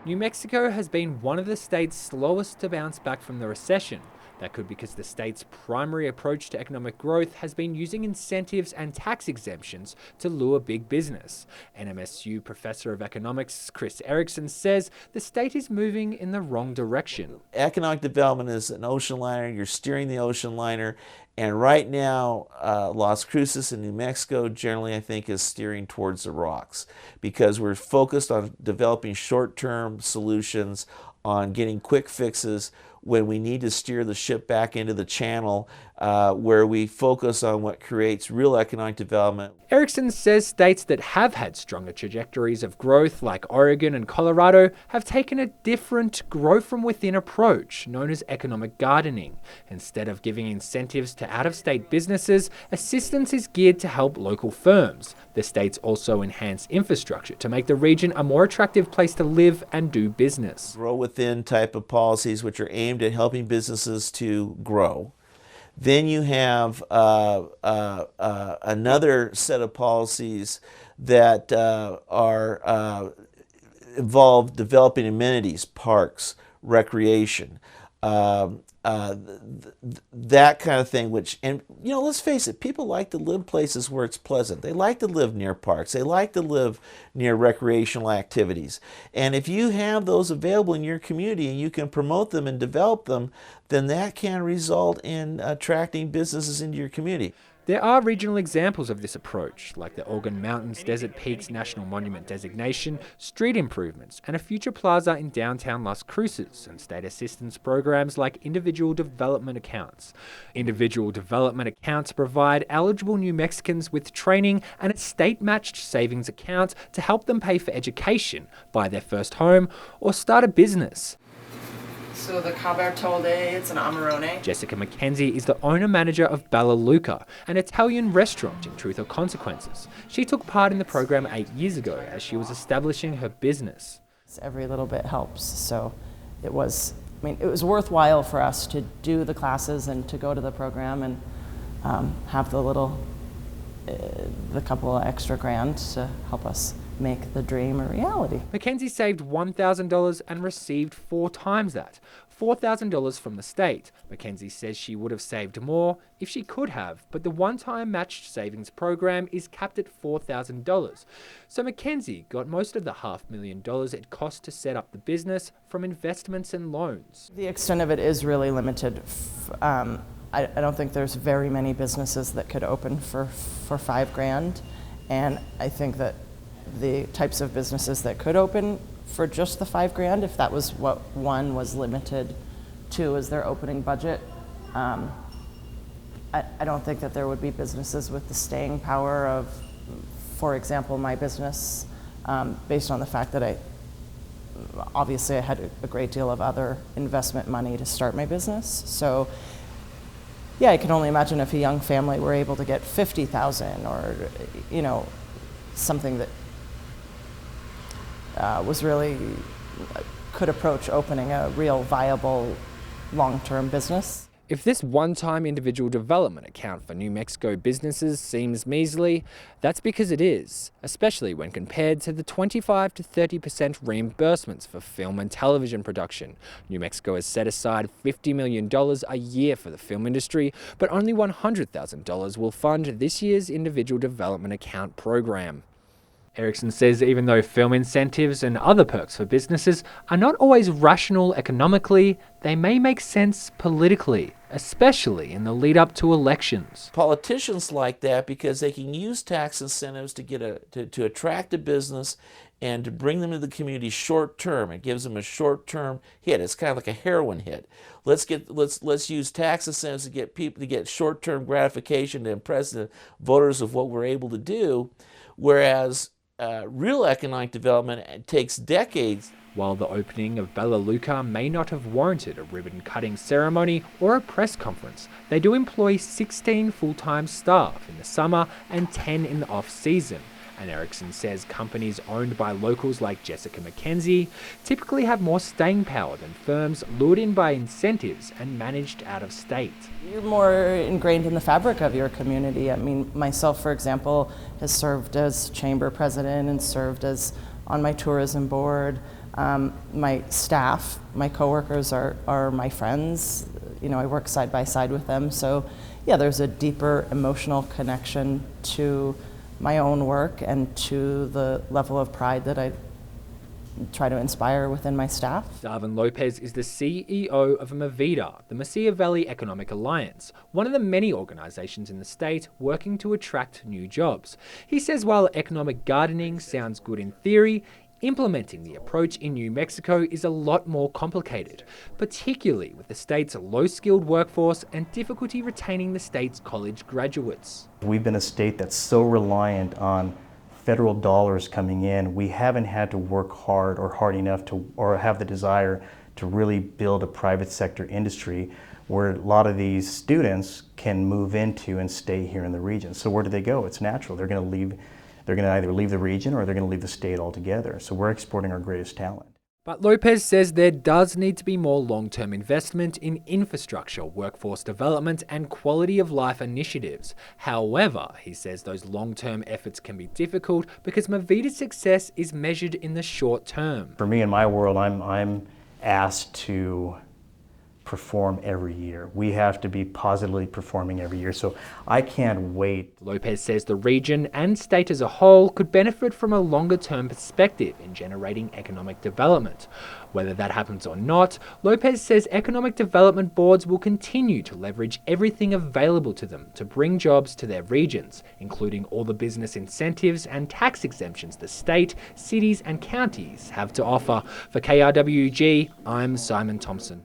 New Mexico has been one of the states slowest to bounce back from the recession. That could be because the state's primary approach to economic growth has been using incentives and tax exemptions to lure big business. NMSU professor of economics Chris Erickson says the state is moving in the wrong direction. Economic development is an ocean liner. You're steering the ocean liner. And right now, Las Cruces in New Mexico generally, I think, is steering towards the rocks because we're focused on developing short-term solutions, on getting quick fixes when we need to steer the ship back into the channel where we focus on what creates real economic development. Erickson says states that have had stronger trajectories of growth, like Oregon and Colorado, have taken a different grow-from-within approach known as economic gardening. Instead of giving incentives to out-of-state businesses, assistance is geared to help local firms. The states also enhance infrastructure to make the region a more attractive place to live and do business. Grow-within type of policies which are aimed at helping businesses to grow. Then you have another set of policies that involve developing amenities, parks, recreation, that kind of thing, and let's face it, people like to live places where it's pleasant. They like to live near parks. They like to live near recreational activities. And if you have those available in your community and you can promote them and develop them, then that can result in attracting businesses into your community. There are regional examples of this approach, like the Organ Mountains Desert Peaks National Monument designation, street improvements, and a future plaza in downtown Las Cruces, and state assistance programs like individual development accounts. Individual development accounts provide eligible New Mexicans with training and a state-matched savings account to help them pay for education, buy their first home, or start a business. So the Cabertolde, it's an Amarone. Jessica McKenzie is the owner-manager of Bella Luca, an Italian restaurant in Truth or Consequences. She took part in the program 8 years ago as she was establishing her business. Every little bit helps, so it was worthwhile for us to do the classes and to go to the program and have the couple of extra grand to help us make the dream a reality. Mackenzie saved $1,000 and received 4 times that, $4,000 from the state. Mackenzie says she would have saved more if she could have, but the one-time matched savings program is capped at $4,000. So Mackenzie got most of the $500,000 it cost to set up the business from investments and loans. The extent of it is really limited. I don't think there's very many businesses that could open for $5,000, and I think that the types of businesses that could open for just the $5,000, if that was what one was limited to as their opening budget, I don't think that there would be businesses with the staying power of, for example, my business, based on the fact that I had a great deal of other investment money to start my business. So yeah, I can only imagine if a young family were able to get $50,000 or something that could approach opening a real viable long-term business. If this one-time individual development account for New Mexico businesses seems measly, that's because it is, especially when compared to the 25 to 30% reimbursements for film and television production. New Mexico has set aside $50 million a year for the film industry, but only $100,000 will fund this year's individual development account program. Erickson says even though film incentives and other perks for businesses are not always rational economically, they may make sense politically, especially in the lead up to elections. Politicians like that because they can use tax incentives to get to attract a business and to bring them to the community short term. It gives them a short term hit. It's kind of like a heroin hit. Let's use tax incentives to get people to get short term gratification to impress the voters of what we're able to do, whereas real economic development takes decades. While the opening of Bella Luca may not have warranted a ribbon-cutting ceremony or a press conference, they do employ 16 full-time staff in the summer and 10 in the off-season. And Erickson says companies owned by locals like Jessica McKenzie typically have more staying power than firms lured in by incentives and managed out of state. You're more ingrained in the fabric of your community. I mean, myself, for example, has served as chamber president and served as on my tourism board. My staff, my coworkers are my friends. I work side by side with them. So yeah, there's a deeper emotional connection to my own work and to the level of pride that I try to inspire within my staff. Darvin Lopez is the CEO of Movida, the Mesilla Valley Economic Alliance, one of the many organisations in the state working to attract new jobs. He says while economic gardening sounds good in theory, implementing the approach in New Mexico is a lot more complicated, particularly with the state's low-skilled workforce and difficulty retaining the state's college graduates. We've been a state that's so reliant on federal dollars coming in, we haven't had to work hard or hard enough to, or have the desire to really build a private sector industry where a lot of these students can move into and stay here in the region. So where do they go? It's natural. They're going to either leave the region or they're going to leave the state altogether. So we're exporting our greatest talent. But Lopez says there does need to be more long-term investment in infrastructure, workforce development, and quality of life initiatives. However, he says those long-term efforts can be difficult because Movida's success is measured in the short term. For me, in my world, I'm asked to perform every year. We have to be positively performing every year, so I can't wait. Lopez says the region and state as a whole could benefit from a longer-term perspective in generating economic development. Whether that happens or not, Lopez says economic development boards will continue to leverage everything available to them to bring jobs to their regions, including all the business incentives and tax exemptions the state, cities and counties have to offer. For KRWG, I'm Simon Thompson.